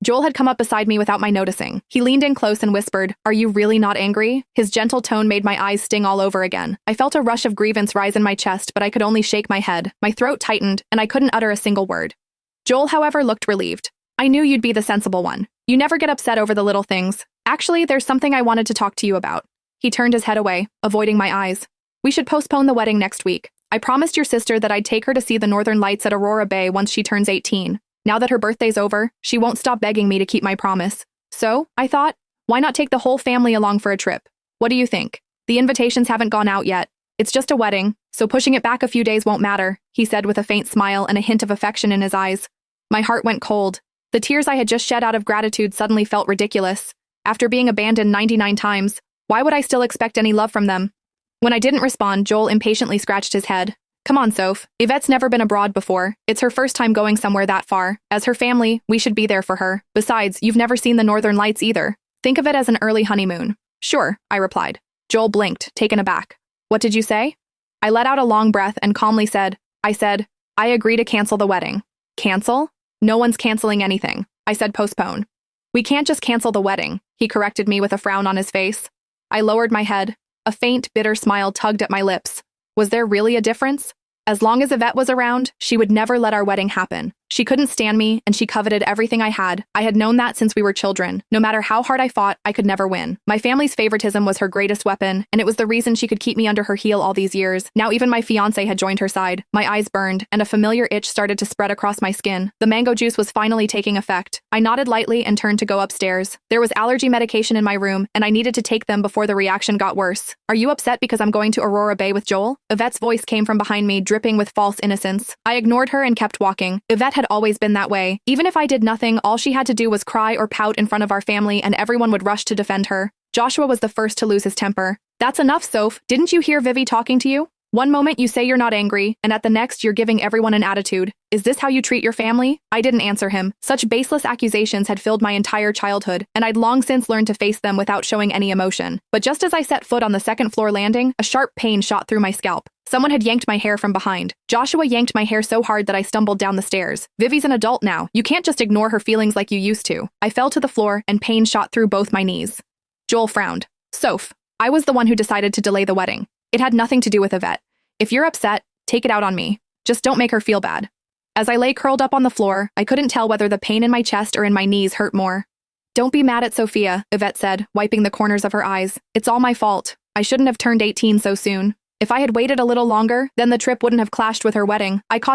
Joel had come up beside me without my noticing. He leaned in close and whispered, "Are you really not angry?" His gentle tone made my eyes sting all over again. I felt a rush of grievance rise in my chest, but I could only shake my head. My throat tightened, and I couldn't utter a single word. Joel, however, looked relieved. "I knew you'd be the sensible one. You never get upset over the little things. Actually, there's something I wanted to talk to you about." He turned his head away, avoiding my eyes. "We should postpone the wedding next week. I promised your sister that I'd take her to see the northern lights at Aurora Bay once she turns 18. Now that her birthday's over, she won't stop begging me to keep my promise. So, I thought, why not take the whole family along for a trip? What do you think? The invitations haven't gone out yet. It's just a wedding, so pushing it back a few days won't matter," he said with a faint smile and a hint of affection in his eyes. My heart went cold. The tears I had just shed out of gratitude suddenly felt ridiculous. After being abandoned 99 times, why would I still expect any love from them? When I didn't respond, Joel impatiently scratched his head. "Come on, Soph. Yvette's never been abroad before. It's her first time going somewhere that far. As her family, we should be there for her. Besides, you've never seen the northern lights either. Think of it as an early honeymoon." "Sure," I replied. Joel blinked, taken aback. "What did you say?" I let out a long breath and calmly said, I agree to cancel the wedding." "Cancel? No one's canceling anything." I said postpone. "We can't just cancel the wedding," he corrected me with a frown on his face. I lowered my head. A faint, bitter smile tugged at my lips. Was there really a difference? As long as Yvette was around, she would never let our wedding happen. She couldn't stand me, and she coveted everything I had. I had known that since we were children. No matter how hard I fought, I could never win. My family's favoritism was her greatest weapon, and it was the reason she could keep me under her heel all these years. Now even my fiancé had joined her side. My eyes burned, and a familiar itch started to spread across my skin. The mango juice was finally taking effect. I nodded lightly and turned to go upstairs. There was allergy medication in my room, and I needed to take them before the reaction got worse. "Are you upset because I'm going to Aurora Bay with Joel?" Yvette's voice came from behind me, dripping with false innocence. I ignored her and kept walking. Yvette had always been that way. Even if I did nothing, all she had to do was cry or pout in front of our family and everyone would rush to defend her. Joshua was the first to lose his temper. "That's enough, Soph. Didn't you hear Vivi talking to you? One moment you say you're not angry, and at the next you're giving everyone an attitude. Is this how you treat your family?" I didn't answer him. Such baseless accusations had filled my entire childhood, and I'd long since learned to face them without showing any emotion. But just as I set foot on the second floor landing, a sharp pain shot through my scalp. Someone had yanked my hair from behind. Joshua yanked my hair so hard that I stumbled down the stairs. "Vivi's an adult now. You can't just ignore her feelings like you used to." I fell to the floor, and pain shot through both my knees. Joel frowned. "Soph, I was the one who decided to delay the wedding. It had nothing to do with Yvette. If you're upset, take it out on me. Just don't make her feel bad." As I lay curled up on the floor, I couldn't tell whether the pain in my chest or in my knees hurt more. "Don't be mad at Sophia," Yvette said, wiping the corners of her eyes. "It's all my fault. I shouldn't have turned 18 so soon. If I had waited a little longer, then the trip wouldn't have clashed with her wedding." I caught